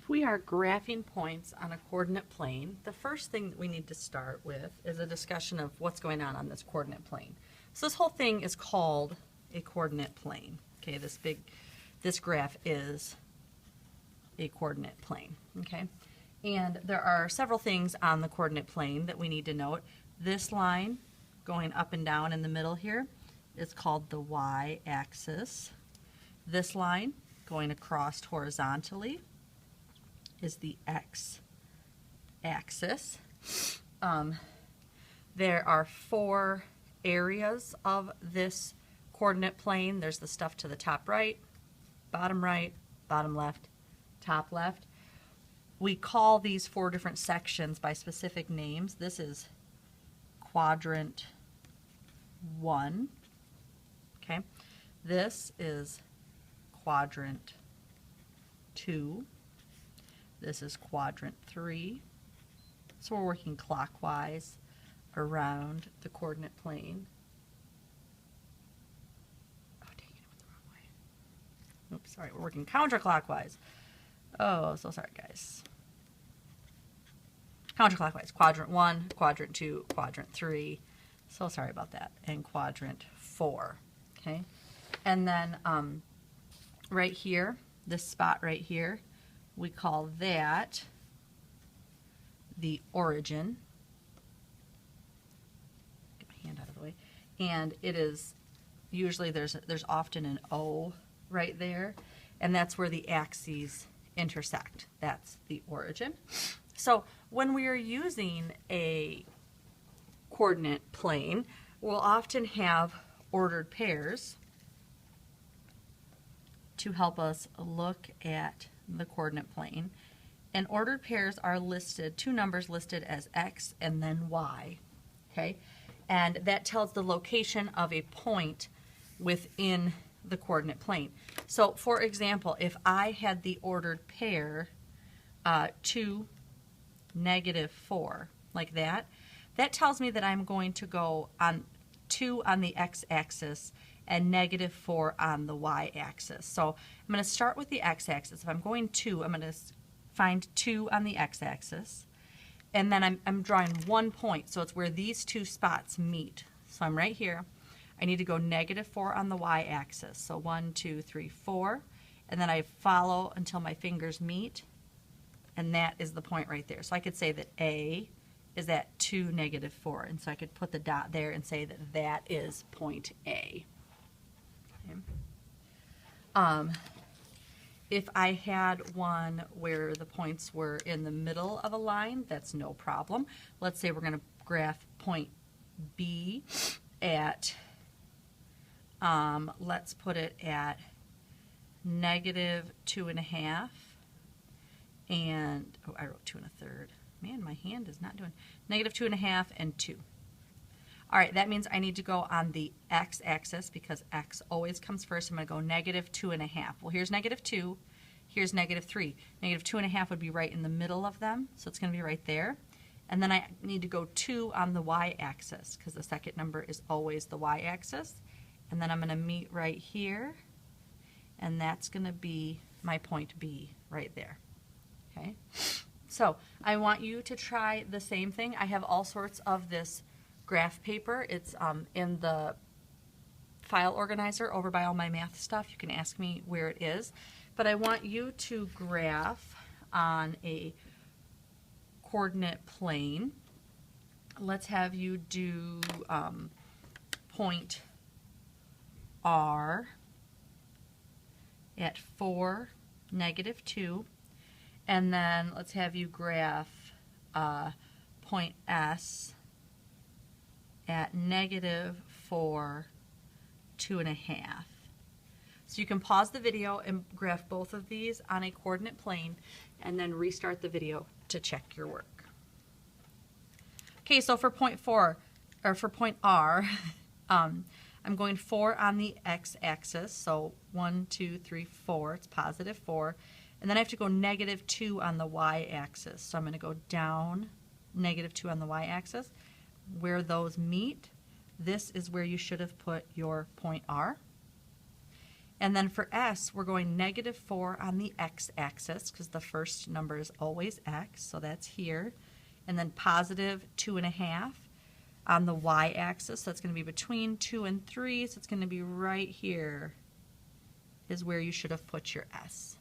If we are graphing points on a coordinate plane, the first thing that we need to start with is a discussion of what's going on this coordinate plane. So this whole thing is called a coordinate plane. Okay, this graph is a coordinate plane. Okay, and there are several things on the coordinate plane that we need to note. This line going up and down in the middle here is called the y-axis. This line going across horizontally is the x-axis. There are 4 areas of this coordinate plane. There's the stuff to the top right, bottom left, top left. We call these 4 different sections by specific names. This is quadrant 1. Okay. This is quadrant 2. This is quadrant 3. So we're working clockwise around the coordinate plane. Oh, dang it, I went the wrong way. Oops, sorry, we're working counterclockwise. Oh, so sorry, guys. Counterclockwise. Quadrant 1, quadrant 2, quadrant 3. So sorry about that. And quadrant 4. Okay. And then right here, this spot right here, we call that the origin. Get my hand out of the way. And it is usually there's often an O right there, and that's where the axes intersect. That's the origin. So when we are using a coordinate plane, we'll often have ordered pairs to help us look at the coordinate plane. And ordered pairs are listed, 2 numbers listed as x and then y. Okay? And that tells the location of a point within the coordinate plane. So for example, if I had the ordered pair 2, -4, like that, that tells me that I'm going to go on 2 on the x-axis and -4 on the y-axis. So I'm going to start with the x-axis. If I'm going 2, I'm going to find 2 on the x-axis. And then I'm drawing 1 point, so it's where these 2 spots meet. So I'm right here. I need to go -4 on the y-axis. So 1, 2, 3, 4. And then I follow until my fingers meet. And that is the point right there. So I could say that A is at 2, -4. And so I could put the dot there and say that that is point A. Okay. If I had one where the points were in the middle of a line, that's no problem. Let's say we're going to graph point B at, let's put it at -2.5. And, oh, I wrote 2 1/3. Man, my hand is not doing, -2.5 and 2. All right, that means I need to go on the x-axis because x always comes first. I'm going to go -2.5. Well, here's -2. Here's -3. -2.5 would be right in the middle of them, so it's going to be right there. And then I need to go 2 on the y-axis because the second number is always the y-axis. And then I'm going to meet right here, and that's going to be my point B right there. Okay, so I want you to try the same thing. I have all sorts of this graph paper. It's in the file organizer over by all my math stuff. You can ask me where it is. But I want you to graph on a coordinate plane. Let's have you do point R at 4, -2. And then let's have you graph point S at -4, 2.5. So you can pause the video and graph both of these on a coordinate plane and then restart the video to check your work. Okay, so for point R, I'm going 4 on the x-axis, so 1, 2, 3, 4, it's +4. And then I have to go -2 on the y-axis. So I'm going to go down -2 on the y-axis. Where those meet, this is where you should have put your point R. And then for S, we're going -4 on the x-axis because the first number is always x, so that's here. And then +2.5 on the y-axis, so that's going to be between 2 and 3, so it's going to be right here is where you should have put your S.